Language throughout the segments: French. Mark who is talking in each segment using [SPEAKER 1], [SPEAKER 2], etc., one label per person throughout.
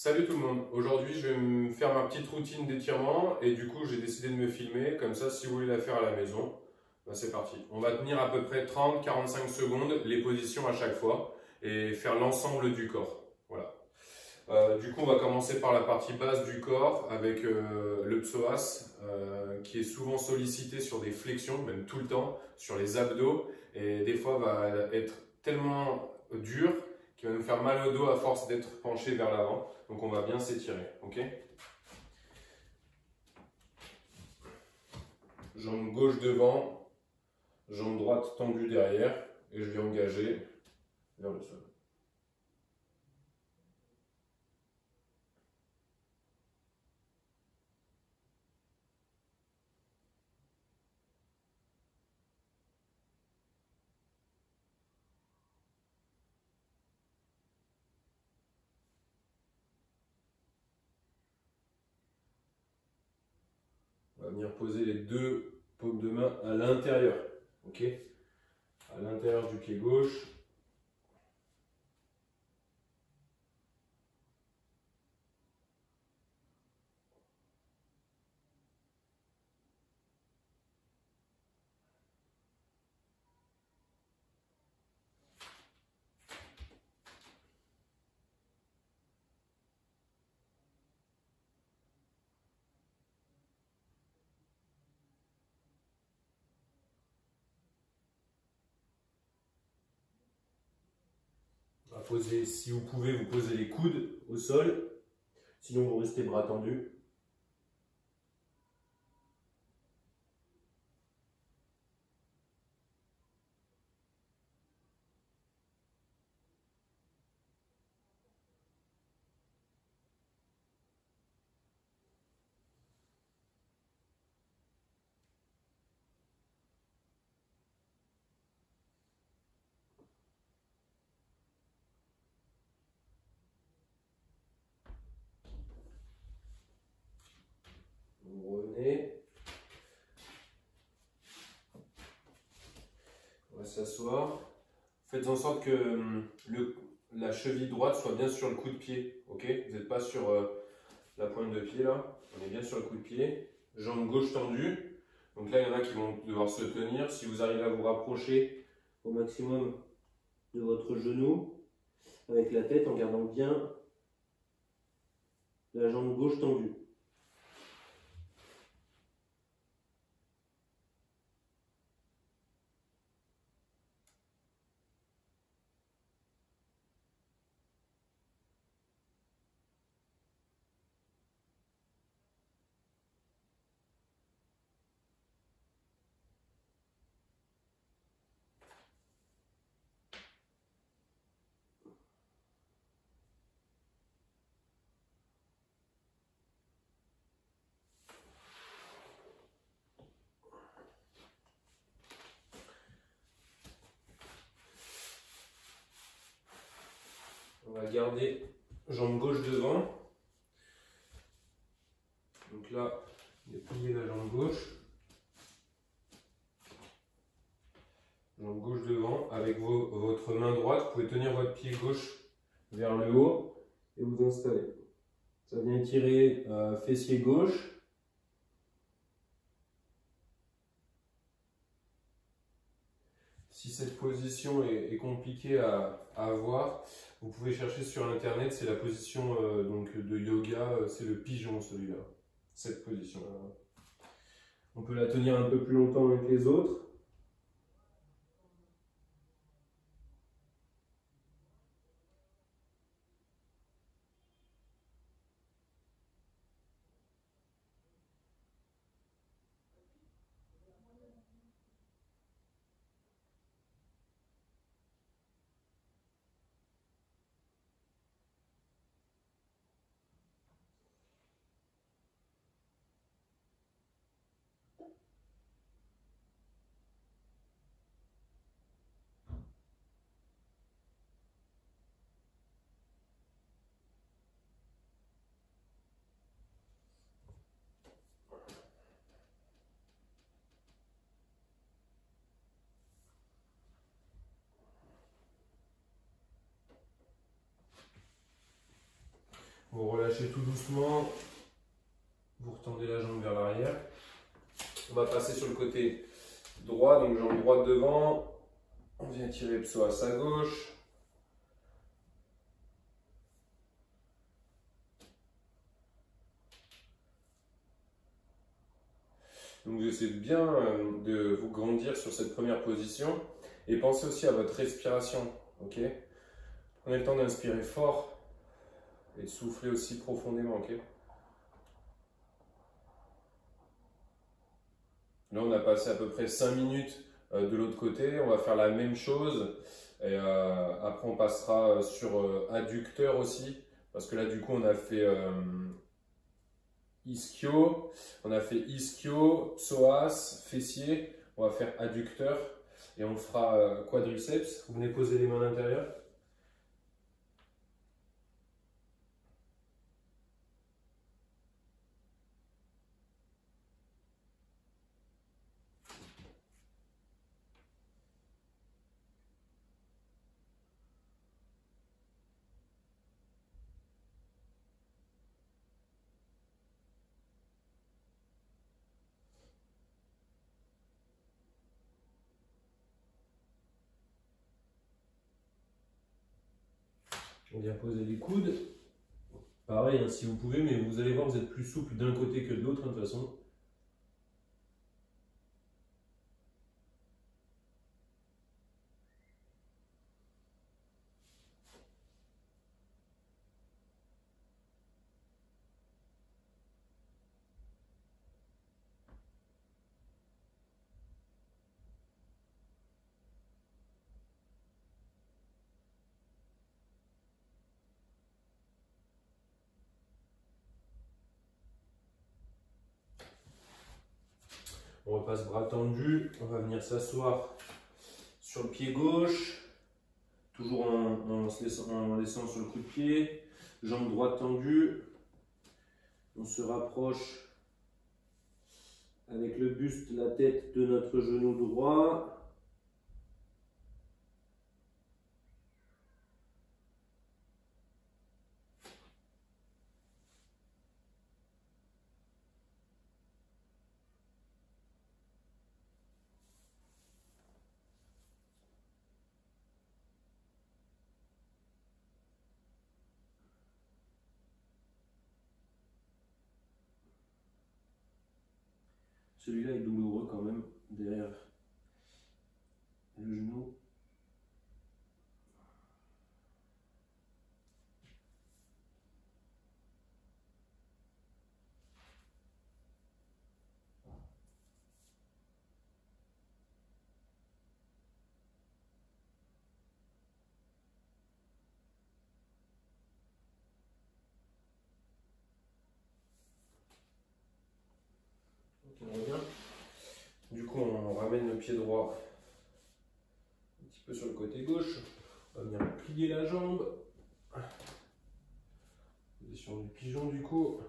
[SPEAKER 1] Salut tout le monde, aujourd'hui je vais me faire ma petite routine d'étirement et du coup j'ai décidé de me filmer, comme ça si vous voulez la faire à la maison, ben c'est parti. On va tenir à peu près 30-45 secondes les positions à chaque fois et faire l'ensemble du corps. Voilà. Du coup on va commencer par la partie basse du corps avec le psoas qui est souvent sollicité sur des flexions, même tout le temps, sur les abdos et des fois va être tellement dur qui va nous faire mal au dos à force d'être penché vers l'avant. Donc on va bien s'étirer, ok? Jambe gauche devant, jambe droite tendue derrière, et je vais engager vers le sol. On va venir poser les deux paumes de main à l'intérieur, ok? À l'intérieur du pied gauche. On va poser, si vous pouvez, vous posez les coudes au sol, sinon vous restez bras tendus. Vous revenez. On va s'asseoir. Faites en sorte que la cheville droite soit bien sur le coup de pied, ok? Vous n'êtes pas sur la pointe de pied là, on est bien sur le coup de pied. Jambe gauche tendue. Donc là, il y en a qui vont devoir se tenir. Si vous arrivez à vous rapprocher au maximum de votre genou, avec la tête en gardant bien la jambe gauche tendue. On va garder jambe gauche devant. Donc là, dépliez la jambe gauche. Jambe gauche devant. Avec votre main droite, vous pouvez tenir votre pied gauche vers le haut et vous installer. Ça vient étirer fessier gauche. Si cette position est compliquée à avoir, vous pouvez chercher sur internet, c'est la position donc de yoga, c'est le pigeon celui-là, cette position-là. On peut la tenir un peu plus longtemps avec les autres. Vous relâchez tout doucement. Vous retendez la jambe vers l'arrière. On va passer sur le côté droit, donc jambe droite devant. On vient tirer le psoas à gauche. Donc vous essayez bien de vous grandir sur cette première position. Et pensez aussi à votre respiration. Ok? Prenez le temps d'inspirer fort et de souffler aussi profondément. Ok? Là, on a passé à peu près 5 minutes de l'autre côté. On va faire la même chose. Et après, on passera sur adducteur aussi. Parce que là, du coup, on a fait ischio. On a fait ischio, psoas, fessier. On va faire adducteur. Et on fera quadriceps. Vous venez poser les mains à l'intérieur. On vient poser les coudes. Pareil, hein, si vous pouvez, mais vous allez voir, vous êtes plus souple d'un côté que de l'autre, hein, de toute façon. On repasse bras tendus, on va venir s'asseoir sur le pied gauche, toujours en laissant sur le coup de pied, jambe droite tendue. On se rapproche avec le buste, la tête de notre genou droit. Celui-là est douloureux quand même, derrière le genou. On revient. Du coup, on ramène le pied droit un petit peu sur le côté gauche. On va venir plier la jambe. Position du pigeon du coup.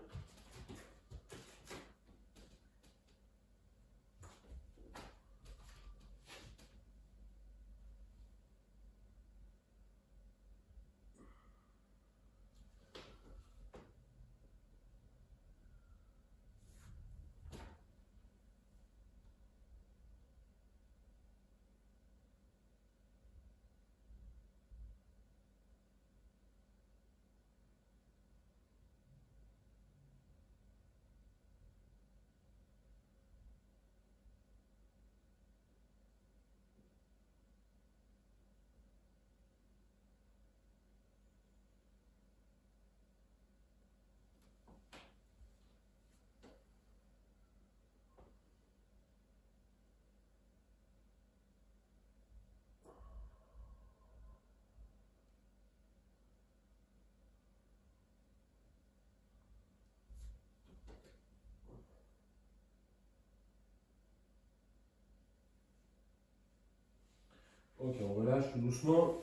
[SPEAKER 1] Ok, on relâche tout doucement.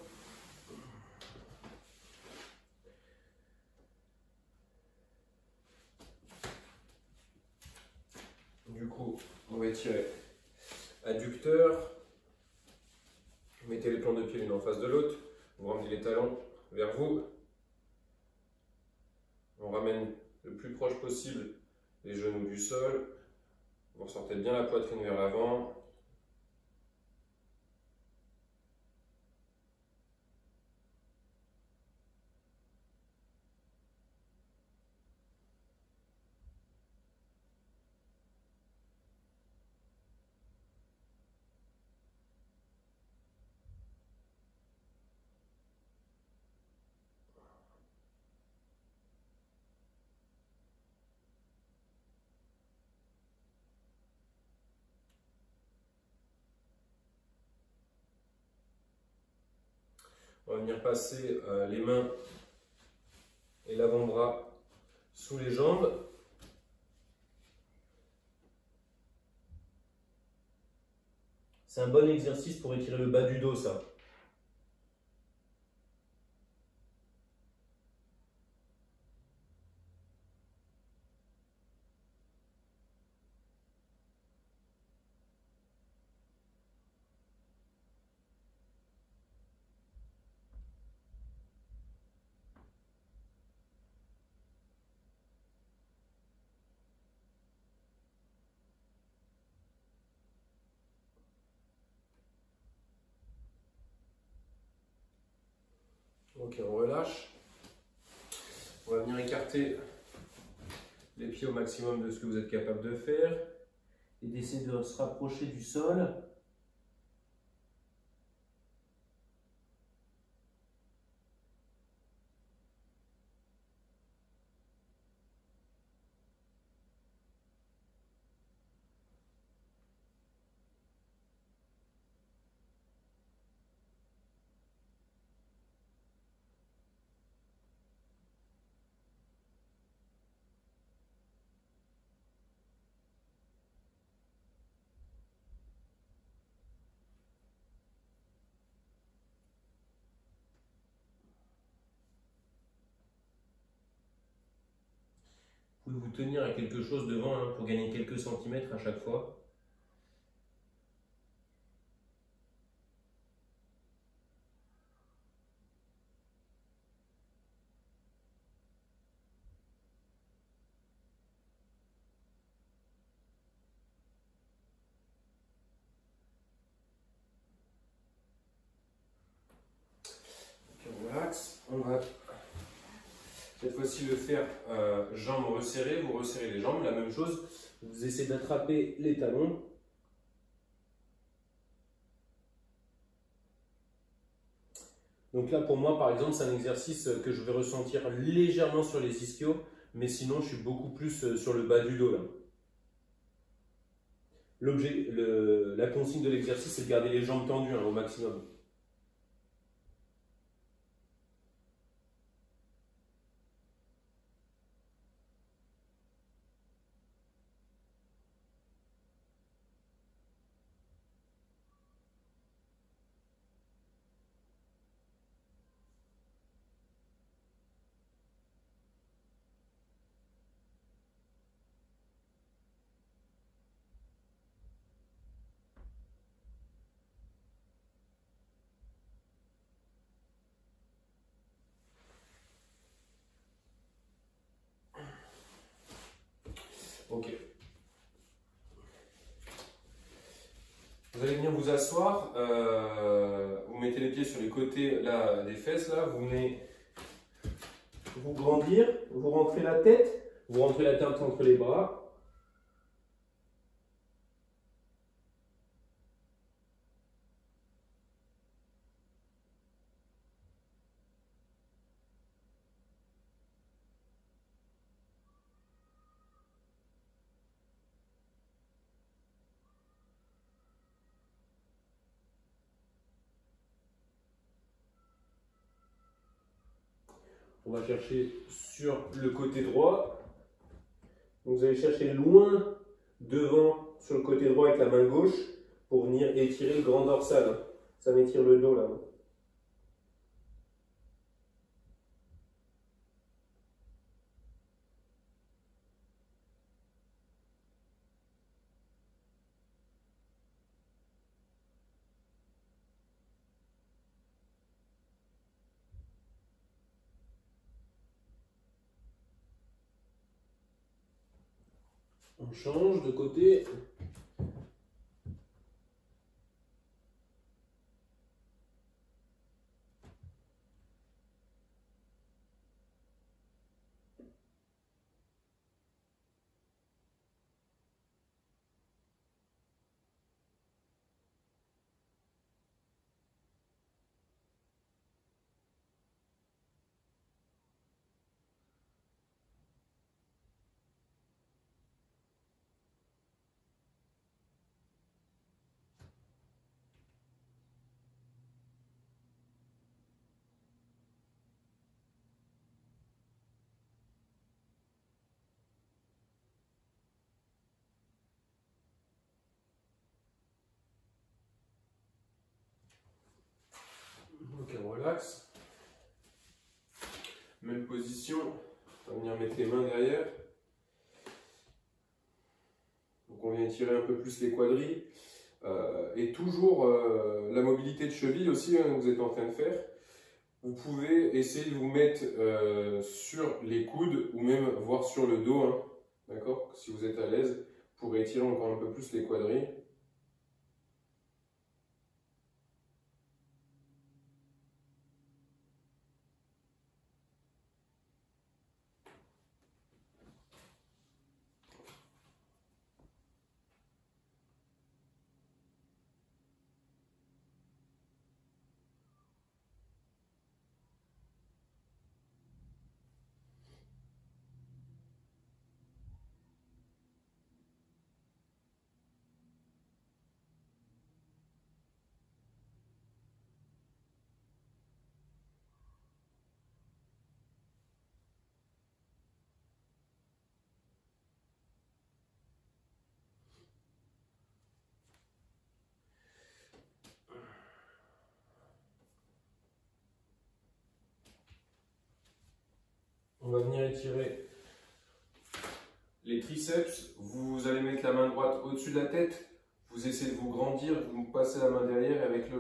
[SPEAKER 1] Du coup, on va étirer adducteur. Mettez les plans de pied l'une en face de l'autre. Vous ramenez les talons vers vous. proche possible les genoux du sol. Vous ressortez bien la poitrine vers l'avant. On va venir passer les mains et l'avant-bras sous les jambes. C'est un bon exercice pour étirer le bas du dos, ça. Ok, on relâche. On va venir écarter les pieds au maximum de ce que vous êtes capable de faire et d'essayer de se rapprocher du sol. Vous pouvez vous tenir à quelque chose devant hein, pour gagner quelques centimètres à chaque fois. Ok, on relaxe. On va cette fois-ci le faire jambes resserrées. Vous resserrez les jambes, la même chose. Vous essayez d'attraper les talons. Donc là, pour moi, par exemple, c'est un exercice que je vais ressentir légèrement sur les ischios, mais sinon, je suis beaucoup plus sur le bas du dos. Là. La consigne de l'exercice, c'est de garder les jambes tendues hein, au maximum. Ok. Vous allez venir vous asseoir, vous mettez les pieds sur les côtés là, des fesses, là, vous venez vous grandir, vous rentrez la tête entre les bras. On va chercher sur le côté droit. Donc vous allez chercher loin devant sur le côté droit avec la main gauche pour venir étirer le grand dorsal. Ça m'étire le dos là. On change de côté. Ok, on relaxe. Même position. On va venir mettre les mains derrière. Donc on vient étirer un peu plus les quadris. Et toujours la mobilité de cheville aussi, hein, que vous êtes en train de faire. Vous pouvez essayer de vous mettre sur les coudes ou même voire sur le dos. Hein, d'accord? Si vous êtes à l'aise, pour étirer encore un peu plus les quadris. On va venir étirer les triceps. Vous allez mettre la main droite au-dessus de la tête. Vous essayez de vous grandir, vous passez la main derrière et avec la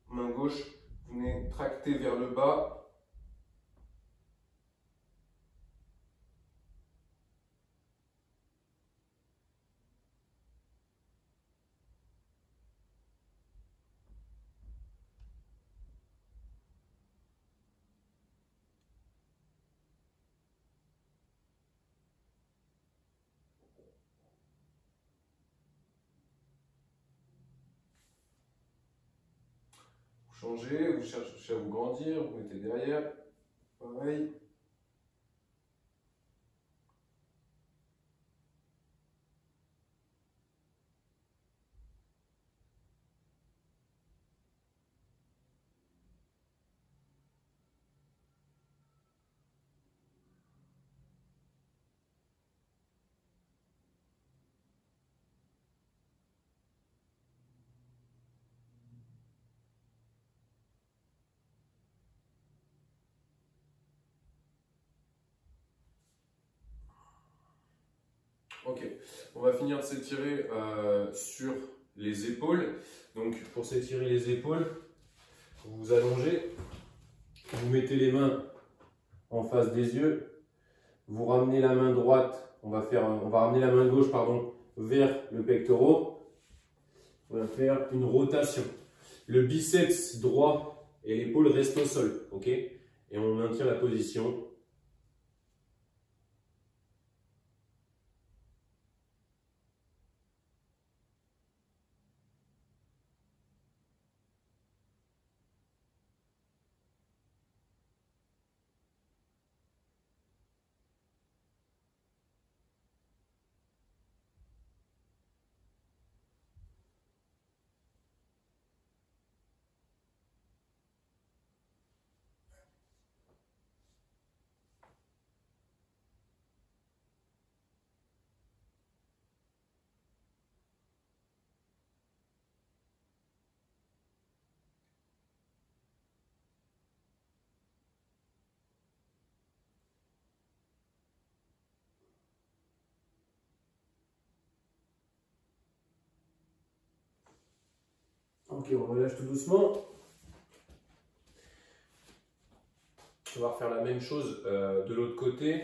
[SPEAKER 1] main gauche, vous venez tracter vers le bas. Vous changez, vous cherchez à vous grandir, vous mettez derrière. Pareil. Ok, on va finir de s'étirer sur les épaules. Donc pour s'étirer les épaules, vous vous allongez, vous mettez les mains en face des yeux, vous ramenez la main droite, on va ramener la main gauche pardon, vers le pectoral. On va faire une rotation. Le biceps droit et l'épaule restent au sol, ok? Et on maintient la position. Ok, on relâche tout doucement. On va refaire la même chose de l'autre côté.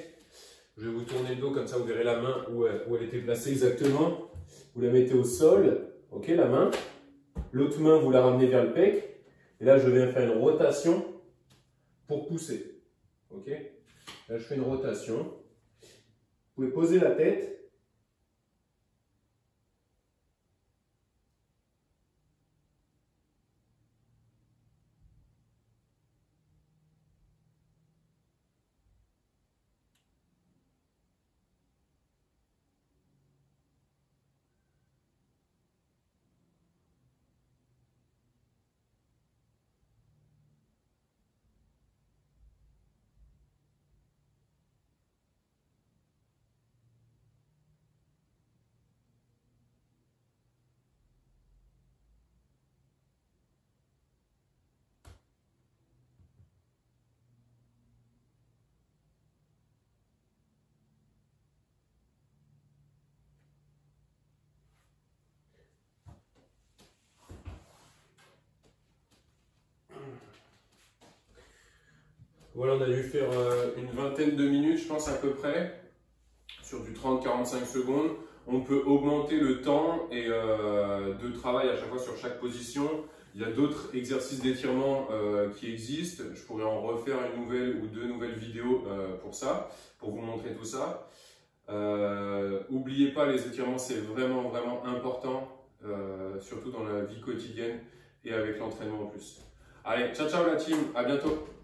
[SPEAKER 1] Je vais vous tourner le dos, comme ça vous verrez la main où elle était placée exactement. Vous la mettez au sol, ok, la main. L'autre main, vous la ramenez vers le pec. Et là, je viens faire une rotation pour pousser. Ok. Là, je fais une rotation. Vous pouvez poser la tête. Voilà, on a dû faire une vingtaine de minutes, je pense à peu près, sur du 30-45 secondes. On peut augmenter le temps et de travail à chaque fois sur chaque position. Il y a d'autres exercices d'étirement qui existent. Je pourrais en refaire une nouvelle ou deux nouvelles vidéos pour ça, pour vous montrer tout ça. N'oubliez pas, les étirements, c'est vraiment, vraiment important, surtout dans la vie quotidienne et avec l'entraînement en plus. Allez, ciao, ciao la team, à bientôt!